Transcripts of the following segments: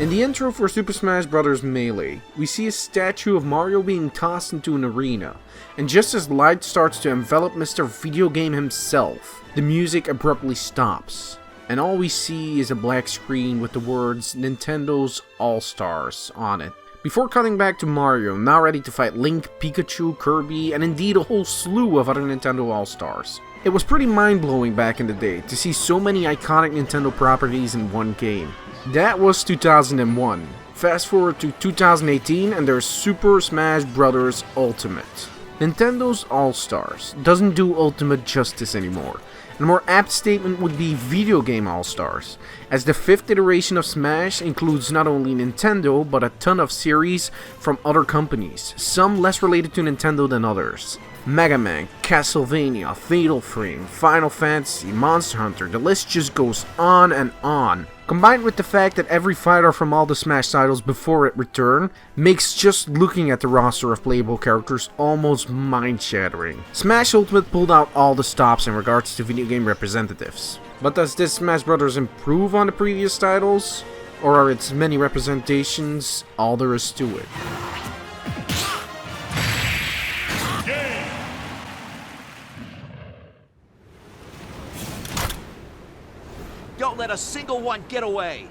In the intro for Super Smash Bros. Melee, we see a statue of Mario being tossed into an arena, and just as light starts to envelop Mr. Video Game himself, the music abruptly stops, and all we see is a black screen with the words Nintendo's All-Stars on it. Before cutting back to Mario, now ready to fight Link, Pikachu, Kirby, and indeed a whole slew of other Nintendo All-Stars. It was pretty mind-blowing back in the day to see so many iconic Nintendo properties in one game. That was 2001. Fast forward to 2018 and there's Super Smash Bros. Ultimate. Nintendo's All-Stars doesn't do Ultimate justice anymore. A more apt statement would be Video Game All-Stars, as the 5th iteration of Smash includes not only Nintendo, but a ton of series from other companies, some less related to Nintendo than others. Mega Man, Castlevania, Fatal Frame, Final Fantasy, Monster Hunter, the list just goes on and on. Combined with the fact that every fighter from all the Smash titles before it returned, makes just looking at the roster of playable characters almost mind-shattering. Smash Ultimate pulled out all the stops in regards to video game representatives. But does this Smash Bros. Improve on the previous titles? Or are its many representations all there is to it? Don't let a single one get away!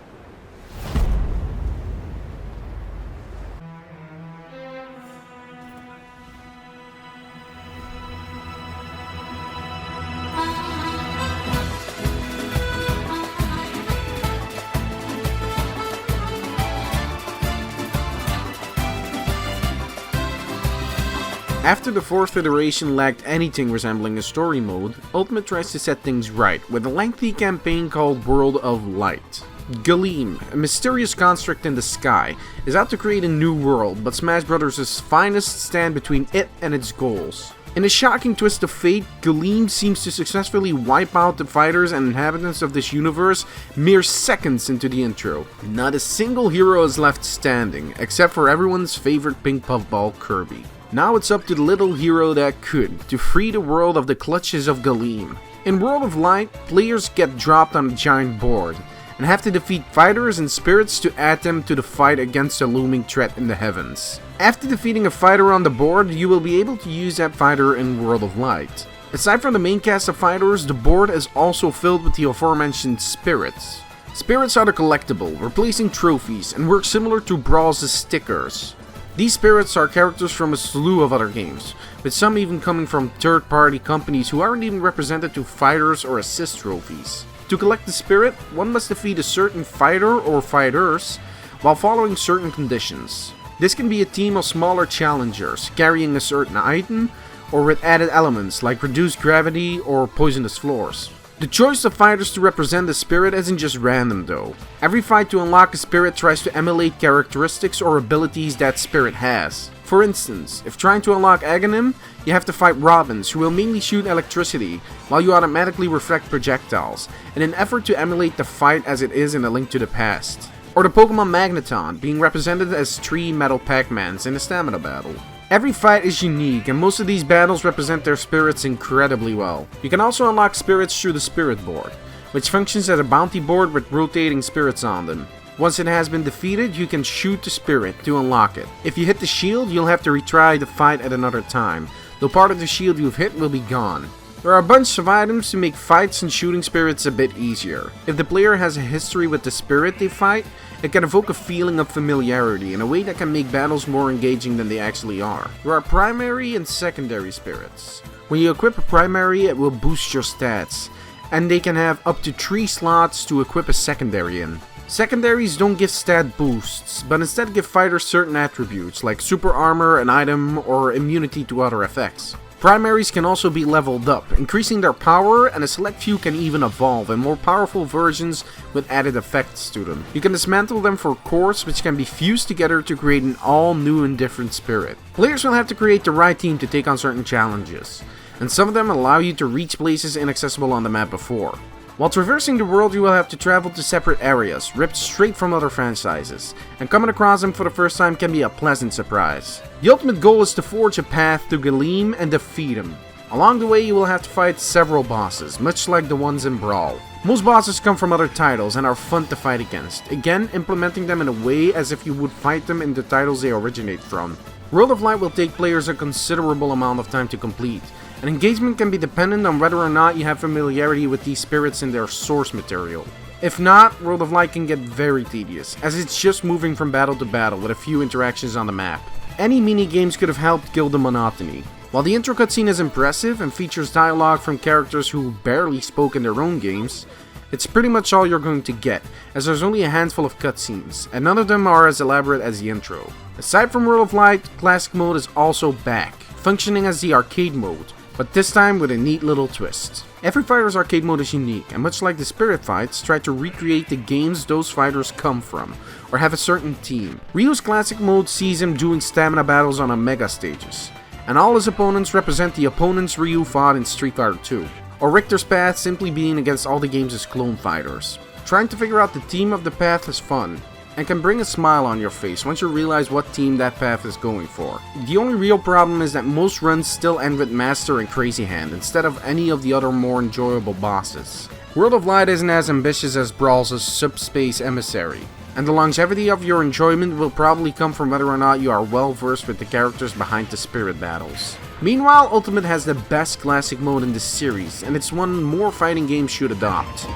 After the 4th iteration lacked anything resembling a story mode, Ultimate tries to set things right with a lengthy campaign called World of Light. Galeem, a mysterious construct in the sky, is out to create a new world, but Smash Bros.' finest stand between it and its goals. In a shocking twist of fate, Galeem seems to successfully wipe out the fighters and inhabitants of this universe mere seconds into the intro. Not a single hero is left standing, except for everyone's favorite pink puffball, Kirby. Now it's up to the little hero that could, to free the world of the clutches of Galeem. In World of Light, players get dropped on a giant board, and have to defeat fighters and spirits to add them to the fight against a looming threat in the heavens. After defeating a fighter on the board, you will be able to use that fighter in World of Light. Aside from the main cast of fighters, the board is also filled with the aforementioned spirits. Spirits are the collectible, replacing trophies, and work similar to Brawl's stickers. These spirits are characters from a slew of other games, with some even coming from third-party companies who aren't even represented to fighters or assist trophies. To collect the spirit, one must defeat a certain fighter or fighters while following certain conditions. This can be a team of smaller challengers, carrying a certain item, or with added elements like reduced gravity or poisonous floors. The choice of fighters to represent the spirit isn't just random though. Every fight to unlock a spirit tries to emulate characteristics or abilities that spirit has. For instance, if trying to unlock Aghanim, you have to fight Robins, who will mainly shoot electricity, while you automatically reflect projectiles, in an effort to emulate the fight as it is in A Link to the Past. Or the Pokemon Magneton, being represented as 3 Metal Pac-Mans in a stamina battle. Every fight is unique, and most of these battles represent their spirits incredibly well. You can also unlock spirits through the Spirit Board, which functions as a bounty board with rotating spirits on them. Once it has been defeated, you can shoot the spirit to unlock it. If you hit the shield, you'll have to retry the fight at another time, though part of the shield you've hit will be gone. There are a bunch of items to make fights and shooting spirits a bit easier. If the player has a history with the spirit they fight, it can evoke a feeling of familiarity in a way that can make battles more engaging than they actually are. There are primary and secondary spirits. When you equip a primary, it will boost your stats, and they can have up to 3 slots to equip a secondary in. Secondaries don't give stat boosts, but instead give fighters certain attributes like super armor, an item, or immunity to other effects. Primaries can also be leveled up, increasing their power, and a select few can even evolve in more powerful versions with added effects to them. You can dismantle them for cores, which can be fused together to create an all new and different spirit. Players will have to create the right team to take on certain challenges, and some of them allow you to reach places inaccessible on the map before. While traversing the world, you will have to travel to separate areas, ripped straight from other franchises, and coming across them for the first time can be a pleasant surprise. The ultimate goal is to forge a path to Galeem and defeat him. Along the way, you will have to fight several bosses, much like the ones in Brawl. Most bosses come from other titles and are fun to fight against, again implementing them in a way as if you would fight them in the titles they originate from. World of Light will take players a considerable amount of time to complete, and engagement can be dependent on whether or not you have familiarity with these spirits in their source material. If not, World of Light can get very tedious, as it's just moving from battle to battle with a few interactions on the map. Any mini-games could have helped kill the monotony. While the intro cutscene is impressive and features dialogue from characters who barely spoke in their own games, it's pretty much all you're going to get, as there's only a handful of cutscenes, and none of them are as elaborate as the intro. Aside from World of Light, Classic Mode is also back, functioning as the arcade mode, but this time with a neat little twist. Every fighter's arcade mode is unique, and much like the Spirit fights, try to recreate the games those fighters come from, or have a certain team. Ryu's Classic Mode sees him doing stamina battles on Omega stages, and all his opponents represent the opponents Ryu fought in Street Fighter 2, or Richter's Path simply being against all the game's clone fighters. Trying to figure out the team of the path is fun, and can bring a smile on your face once you realize what team that path is going for. The only real problem is that most runs still end with Master and Crazy Hand instead of any of the other more enjoyable bosses. World of Light isn't as ambitious as Brawl's Subspace Emissary, and the longevity of your enjoyment will probably come from whether or not you are well versed with the characters behind the spirit battles. Meanwhile, Ultimate has the best classic mode in this series, and it's one more fighting games should adopt.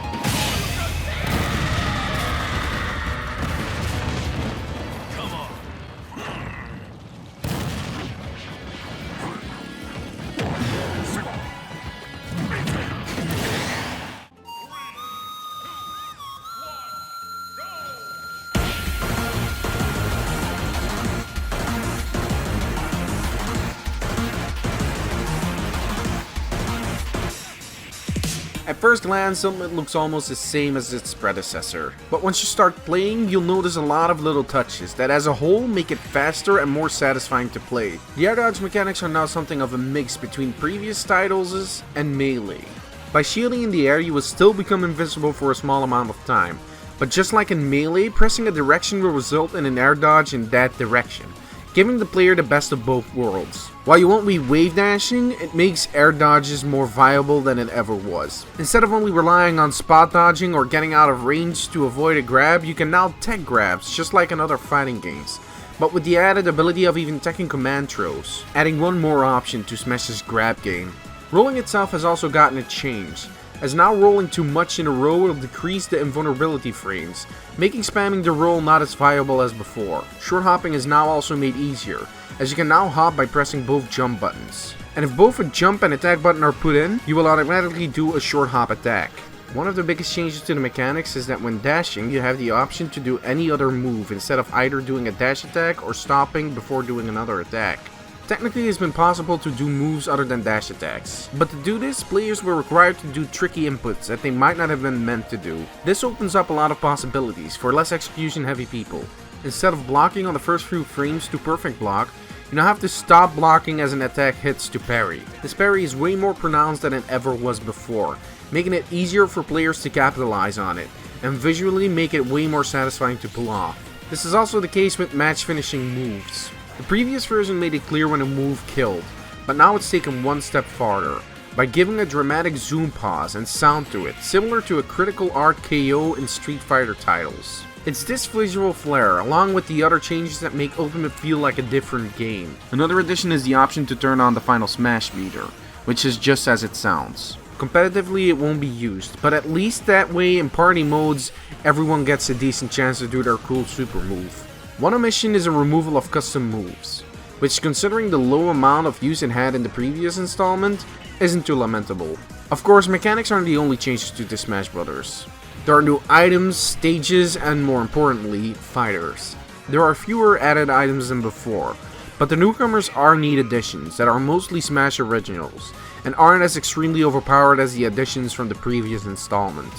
At first glance, Ultimate looks almost the same as its predecessor, but once you start playing, you'll notice a lot of little touches that as a whole make it faster and more satisfying to play. The air dodge mechanics are now something of a mix between previous titles and melee. By shielding in the air, you will still become invisible for a small amount of time, but just like in melee, pressing a direction will result in an air dodge in that direction, giving the player the best of both worlds. While you won't be wave dashing, it makes air dodges more viable than it ever was. Instead of only relying on spot dodging or getting out of range to avoid a grab, you can now tech grabs, just like in other fighting games, but with the added ability of even teching command throws, adding one more option to Smash's grab game. Rolling itself has also gotten a change, as now rolling too much in a row will decrease the invulnerability frames, making spamming the roll not as viable as before. Short hopping is now also made easier, as you can now hop by pressing both jump buttons. And if both a jump and attack button are put in, you will automatically do a short hop attack. One of the biggest changes to the mechanics is that when dashing, you have the option to do any other move instead of either doing a dash attack or stopping before doing another attack. Technically, it's been possible to do moves other than dash attacks, but to do this, players were required to do tricky inputs that they might not have been meant to do. This opens up a lot of possibilities for less execution heavy people. Instead of blocking on the first few frames to perfect block, you now have to stop blocking as an attack hits to parry. This parry is way more pronounced than it ever was before, making it easier for players to capitalize on it, and visually make it way more satisfying to pull off. This is also the case with match finishing moves. The previous version made it clear when a move killed, but now it's taken one step farther, by giving a dramatic zoom pause and sound to it, similar to a critical art KO in Street Fighter titles. It's this visual flair, along with the other changes that make Ultimate feel like a different game. Another addition is the option to turn on the final smash meter, which is just as it sounds. Competitively, it won't be used, but at least that way in party modes, everyone gets a decent chance to do their cool super move. One omission is a removal of custom moves, which, considering the low amount of use it had in the previous installment, isn't too lamentable. Of course, mechanics aren't the only changes to the Smash Brothers. There are new items, stages, and more importantly, fighters. There are fewer added items than before, but the newcomers are neat additions that are mostly Smash originals, and aren't as extremely overpowered as the additions from the previous installment.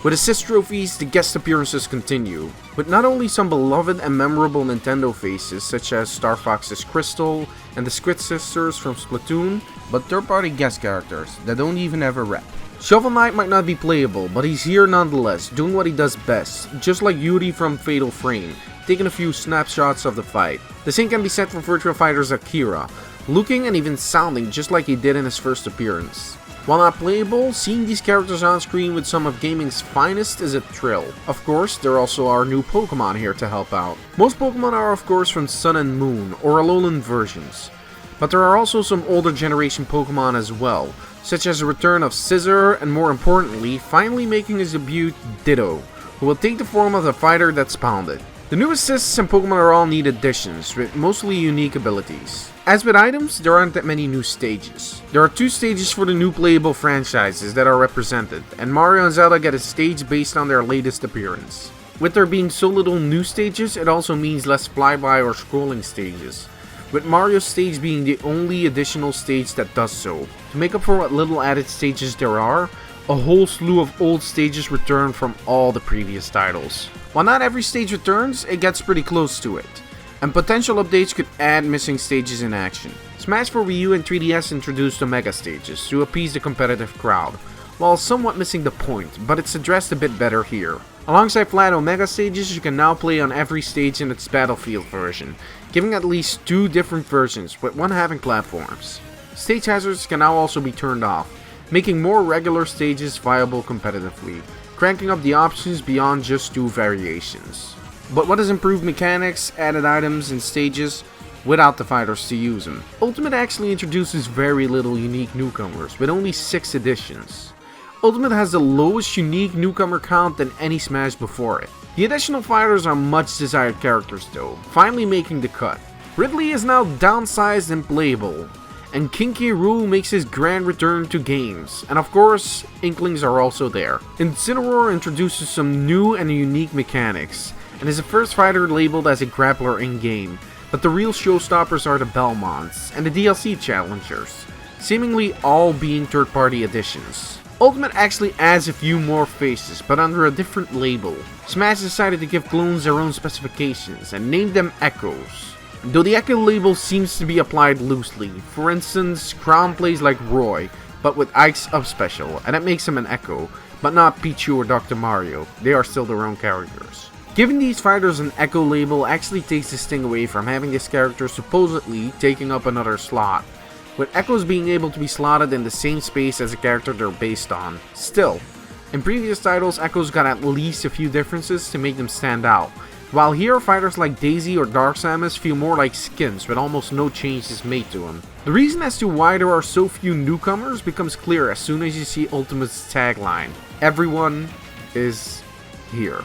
With assist trophies, the guest appearances continue, with not only some beloved and memorable Nintendo faces such as Star Fox's Crystal and the Squid Sisters from Splatoon, but third-party guest characters that don't even ever rep. Shovel Knight might not be playable, but he's here nonetheless, doing what he does best, just like Yuri from Fatal Frame, taking a few snapshots of the fight. The same can be said for Virtua Fighter's Akira, looking and even sounding just like he did in his first appearance. While not playable, seeing these characters on screen with some of gaming's finest is a thrill. Of course, there also are new Pokemon here to help out. Most Pokemon are of course from Sun and Moon, or Alolan versions. But there are also some older generation Pokemon as well, such as the return of Scizor, and more importantly, finally making his debut, Ditto, who will take the form of the fighter that spawned it. The new assists and Pokemon are all neat additions, with mostly unique abilities. As with items, there aren't that many new stages. There are 2 stages for the new playable franchises that are represented, and Mario and Zelda get a stage based on their latest appearance. With there being so little new stages, it also means less flyby or scrolling stages, with Mario's stage being the only additional stage that does so. To make up for what little added stages there are, a whole slew of old stages return from all the previous titles. While not every stage returns, it gets pretty close to it, and potential updates could add missing stages in action. Smash for Wii U and 3DS introduced Omega stages to appease the competitive crowd, while somewhat missing the point, but it's addressed a bit better here. Alongside flat Omega stages, you can now play on every stage in its Battlefield version, giving at least 2 different versions, with one having platforms. Stage hazards can now also be turned off, making more regular stages viable competitively, cranking up the options beyond just 2 variations. But what has improved mechanics, added items, and stages without the fighters to use them? Ultimate actually introduces very little unique newcomers, with only 6 additions. Ultimate has the lowest unique newcomer count than any Smash before it. The additional fighters are much desired characters though, finally making the cut. Ridley is now downsized and playable, and King K. Rool makes his grand return to games, and of course, Inklings are also there. Incineroar introduces some new and unique mechanics, and is the first fighter labeled as a grappler in-game, but the real showstoppers are the Belmonts and the DLC challengers, seemingly all being third-party additions. Ultimate actually adds a few more faces, but under a different label. Smash decided to give clones their own specifications, and named them Echoes. Though the Echo label seems to be applied loosely. For instance, Crown plays like Roy, but with Ike's up special, and that makes him an Echo, but not Pichu or Dr. Mario. They are still their own characters. Giving these fighters an Echo label actually takes the sting away from having this character supposedly taking up another slot, with Echoes being able to be slotted in the same space as the character they're based on. Still, in previous titles, Echoes got at least a few differences to make them stand out, while here fighters like Daisy or Dark Samus feel more like skins with almost no changes made to them. The reason as to why there are so few newcomers becomes clear as soon as you see Ultimate's tagline: everyone is here.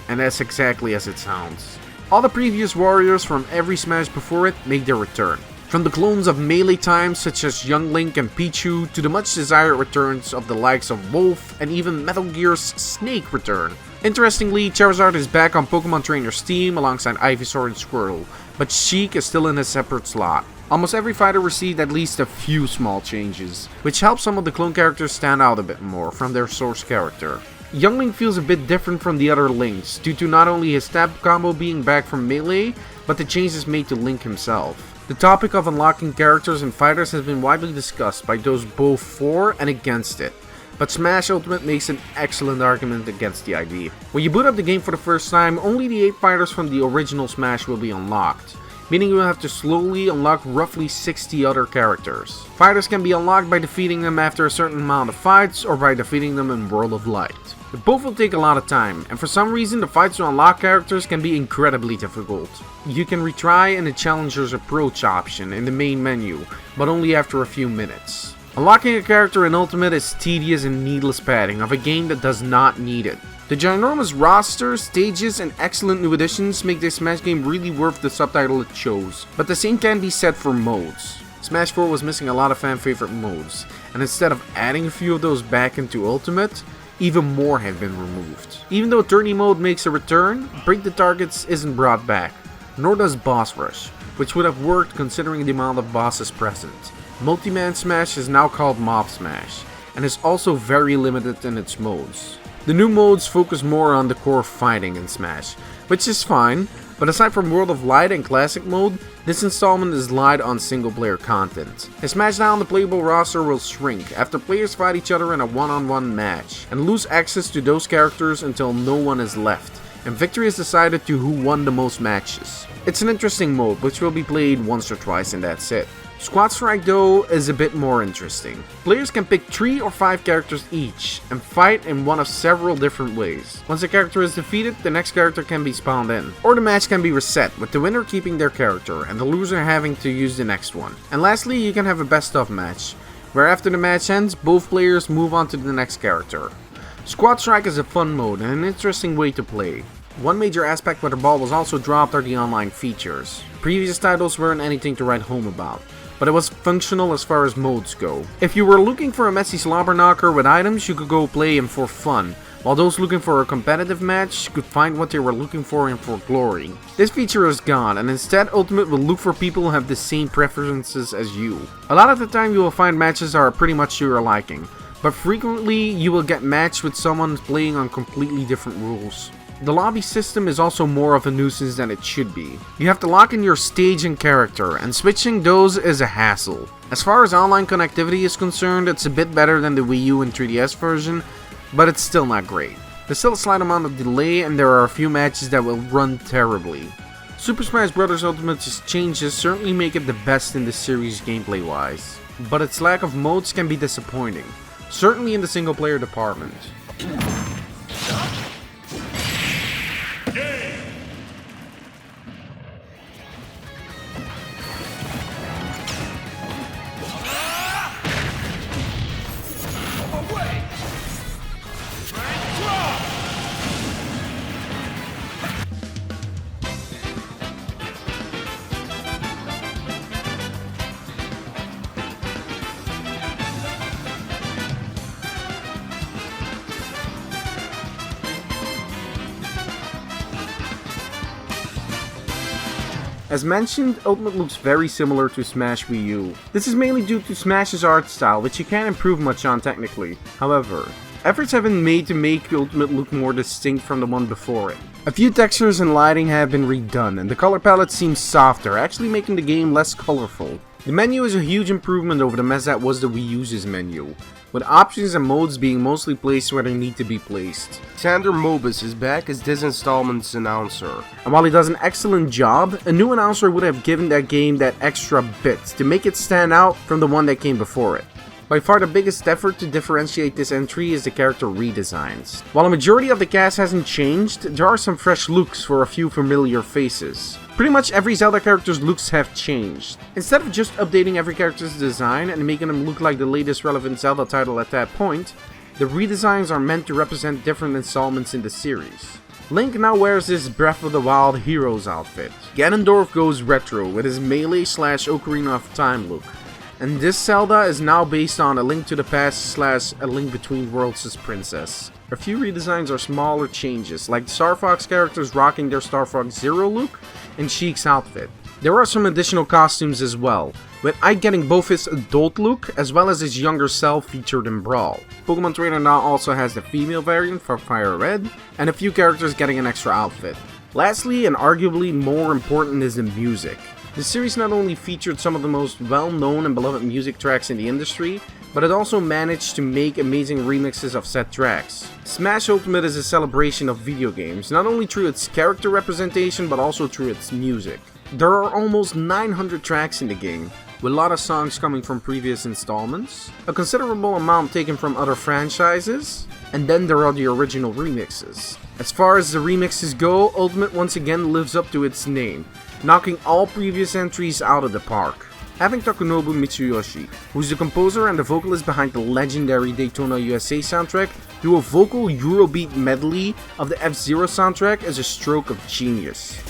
And that's exactly as it sounds. All the previous warriors from every Smash before it make their return. From the clones of melee times such as Young Link and Pichu, to the much desired returns of the likes of Wolf, and even Metal Gear's Snake return. Interestingly, Charizard is back on Pokemon Trainer's team alongside Ivysaur and Squirtle, but Sheik is still in a separate slot. Almost every fighter received at least a few small changes, which helps some of the clone characters stand out a bit more from their source character. Young Link feels a bit different from the other Links, due to not only his stab combo being back from melee, but the changes made to Link himself. The topic of unlocking characters and fighters has been widely discussed by those both for and against it, but Smash Ultimate makes an excellent argument against the idea. When you boot up the game for the first time, only the 8 fighters from the original Smash will be unlocked, meaning you will have to slowly unlock roughly 60 other characters. Fighters can be unlocked by defeating them after a certain amount of fights, or by defeating them in World of Light. But both will take a lot of time, and for some reason the fights to unlock characters can be incredibly difficult. You can retry in the Challenger's Approach option in the main menu, but only after a few minutes. Unlocking a character in Ultimate is tedious and needless padding of a game that does not need it. The ginormous roster, stages, and excellent new additions make this Smash game really worth the subtitle it chose, but the same can be said for modes. Smash 4 was missing a lot of fan favorite modes, and instead of adding a few of those back into Ultimate, even more have been removed. Even though Tourney mode makes a return, Break the Targets isn't brought back, nor does Boss Rush, which would have worked considering the amount of bosses present. Multi-Man Smash is now called Mob Smash, and is also very limited in its modes. The new modes focus more on the core fighting in Smash, which is fine, but aside from World of Light and Classic mode, this installment is light on single player content. In Smash Now, the playable roster will shrink after players fight each other in a one-on-one match, and lose access to those characters until no one is left, and victory is decided to who won the most matches. It's an interesting mode, which will be played once or twice and that's it. Squad Strike though is a bit more interesting. Players can pick 3 or 5 characters each and fight in one of several different ways. Once a character is defeated, the next character can be spawned in, or the match can be reset, with the winner keeping their character and the loser having to use the next one. And lastly, you can have a best of match, where after the match ends, both players move on to the next character. Squad Strike is a fun mode and an interesting way to play. One major aspect where the ball was also dropped are the online features. Previous titles weren't anything to write home about, but it was functional as far as modes go. If you were looking for a messy slobber knocker with items, you could go play him for fun, while those looking for a competitive match could find what they were looking for and for glory. This feature is gone, and instead Ultimate will look for people who have the same preferences as you. A lot of the time you will find matches that are pretty much to your liking, but frequently you will get matched with someone playing on completely different rules. The lobby system is also more of a nuisance than it should be. You have to lock in your stage and character, and switching those is a hassle. As far as online connectivity is concerned, it's a bit better than the Wii U and 3DS version, but it's still not great. There's still a slight amount of delay and there are a few matches that will run terribly. Super Smash Bros. Ultimate's changes certainly make it the best in the series gameplay wise, but its lack of modes can be disappointing, certainly in the single player department. As mentioned, Ultimate looks very similar to Smash Wii U. This is mainly due to Smash's art style, which you can't improve much on technically. However, efforts have been made to make Ultimate look more distinct from the one before it. A few textures and lighting have been redone, and the color palette seems softer, actually making the game less colorful. The menu is a huge improvement over the mess that was the Wii U's menu, with options and modes being mostly placed where they need to be placed. Xander Mobus is back as this installment's announcer. And while he does an excellent job, a new announcer would have given that game that extra bit to make it stand out from the one that came before it. By far the biggest effort to differentiate this entry is the character redesigns. While a majority of the cast hasn't changed, there are some fresh looks for a few familiar faces. Pretty much every Zelda character's looks have changed. Instead of just updating every character's design and making them look like the latest relevant Zelda title at that point, the redesigns are meant to represent different installments in the series. Link now wears his Breath of the Wild Heroes outfit. Ganondorf goes retro with his Melee / Ocarina of Time look. And this Zelda is now based on A Link to the Past / A Link Between Worlds' Princess. A few redesigns are smaller changes, like the Star Fox characters rocking their Star Fox Zero look and Sheik's outfit. There are some additional costumes as well, with Ike getting both his adult look as well as his younger self featured in Brawl. Pokemon Trainer now also has the female variant for Fire Red, and a few characters getting an extra outfit. Lastly, and arguably more important, is the music. The series not only featured some of the most well-known and beloved music tracks in the industry, but it also managed to make amazing remixes of said tracks. Smash Ultimate is a celebration of video games, not only through its character representation but also through its music. There are almost 900 tracks in the game, with a lot of songs coming from previous installments, a considerable amount taken from other franchises, and then there are the original remixes. As far as the remixes go, Ultimate once again lives up to its name, knocking all previous entries out of the park. Having Takunobu Mitsuyoshi, who's the composer and the vocalist behind the legendary Daytona USA soundtrack, do a vocal Eurobeat medley of the F-Zero soundtrack is a stroke of genius.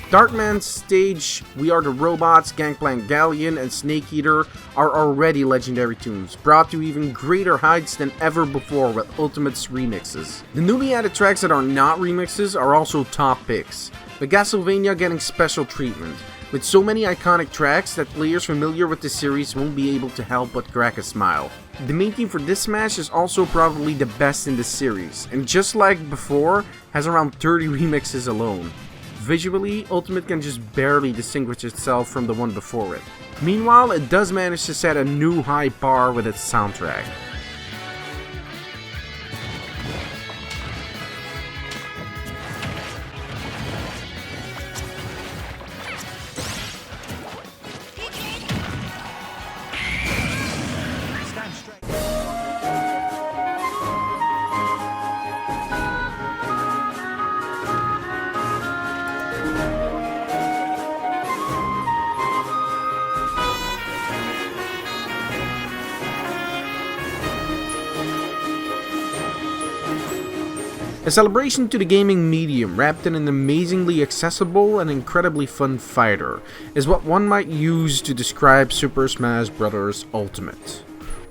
Darkman's stage, We Are the Robots, Gangplank Galleon, and Snake Eater are already legendary tunes, brought to even greater heights than ever before with Ultimate's remixes. The newly added tracks that are not remixes are also top picks, with Castlevania getting special treatment, with so many iconic tracks that players familiar with the series won't be able to help but crack a smile. The main theme for this Smash is also probably the best in the series, and just like before, has around 30 remixes alone. Visually, Ultimate can just barely distinguish itself from the one before it. Meanwhile, it does manage to set a new high bar with its soundtrack. A celebration to the gaming medium wrapped in an amazingly accessible and incredibly fun fighter is what one might use to describe Super Smash Bros. Ultimate.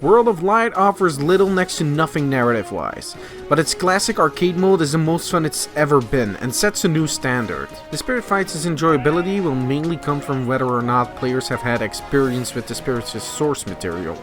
World of Light offers little next to nothing narrative-wise, but its classic arcade mode is the most fun it's ever been and sets a new standard. The Spirit Fights' enjoyability will mainly come from whether or not players have had experience with the Spirit's source material.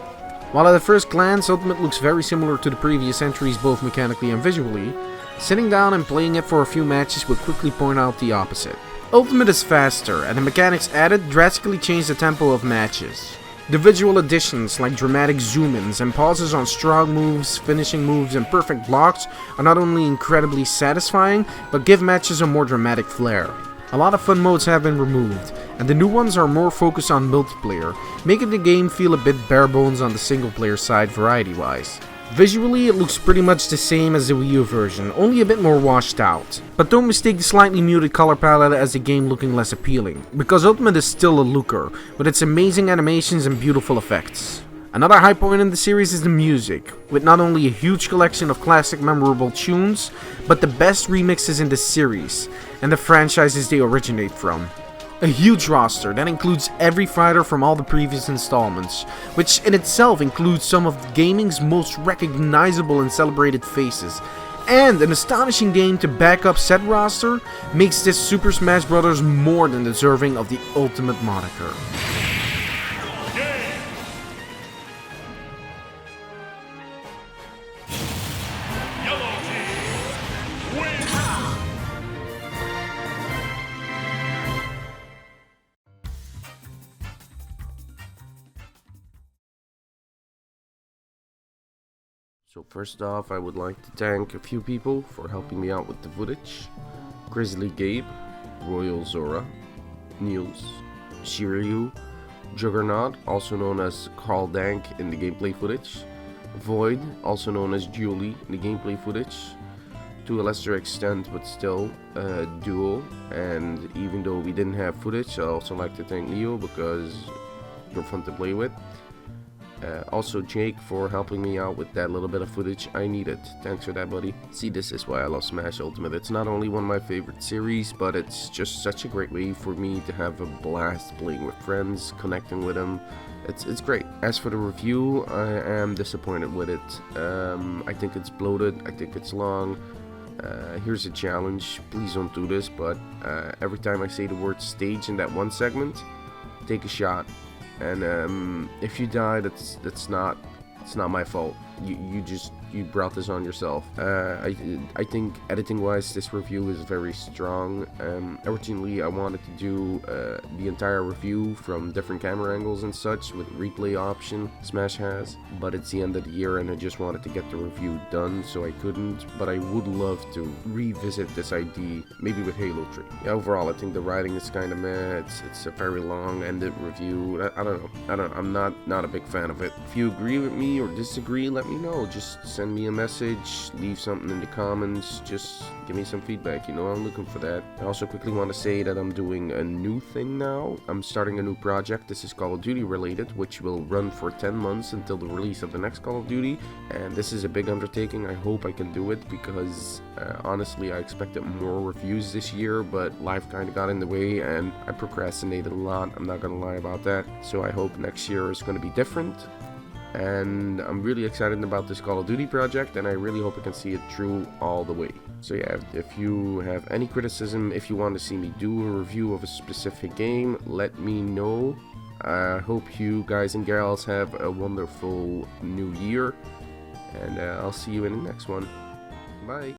While at a first glance Ultimate looks very similar to the previous entries both mechanically and visually, sitting down and playing it for a few matches will quickly point out the opposite. Ultimate is faster, and the mechanics added drastically change the tempo of matches. The visual additions like dramatic zoom-ins and pauses on strong moves, finishing moves, and perfect blocks are not only incredibly satisfying, but give matches a more dramatic flair. A lot of fun modes have been removed, and the new ones are more focused on multiplayer, making the game feel a bit bare bones on the single player side variety-wise. Visually, it looks pretty much the same as the Wii U version, only a bit more washed out. But don't mistake the slightly muted color palette as the game looking less appealing, because Ultimate is still a looker, with its amazing animations and beautiful effects. Another high point in the series is the music, with not only a huge collection of classic memorable tunes, but the best remixes in the series, and the franchises they originate from. A huge roster that includes every fighter from all the previous installments, which in itself includes some of gaming's most recognizable and celebrated faces, and an astonishing game to back up said roster makes this Super Smash Bros. More than deserving of the Ultimate moniker. So first off, I would like to thank a few people for helping me out with the footage. Grizzly Gabe, Royal Zora, Niels, Shiryu, Juggernaut, also known as Carl Dank in the gameplay footage, Void, also known as Julie in the gameplay footage, to a lesser extent but still, Duo, and even though we didn't have footage, I also like to thank Leo because you're fun to play with. Also Jake for helping me out with that little bit of footage I needed. Thanks for that, buddy. See, this is why I love Smash Ultimate. It's not only one of my favorite series, but it's just such a great way for me to have a blast playing with friends, connecting with them. It's great. As for the review, I am disappointed with it. I think it's bloated, I think it's long. Here's a challenge, please don't do this, but every time I say the word stage in that one segment, take a shot. And if you die, that's not my fault. You brought this on yourself. I think editing wise this review is very strong. Originally I wanted to do the entire review from different camera angles and such with replay option Smash has, but it's the end of the year and I just wanted to get the review done, so I couldn't. But I would love to revisit this idea, maybe with Halo 3. Yeah, overall I think the writing is kind of meh. It's a very long ended review. I don't know. I'm not a big fan of it. If you agree with me or disagree, let me know. Just send me a message, leave something in the comments, just give me some feedback, you know, I'm looking for that. I also quickly want to say that I'm doing a new thing now. I'm starting a new project. This is Call of Duty related, which will run for 10 months until the release of the next Call of Duty, and this is a big undertaking. I hope I can do it because honestly I expected more reviews this year, but life kind of got in the way and I procrastinated a lot. I'm not gonna lie about that, so I hope next year is going to be different. And I'm really excited about this Call of Duty project, and I really hope I can see it through all the way. So yeah, if you have any criticism, if you want to see me do a review of a specific game, let me know. I hope you guys and gals have a wonderful new year, and I'll see you in the next one. Bye.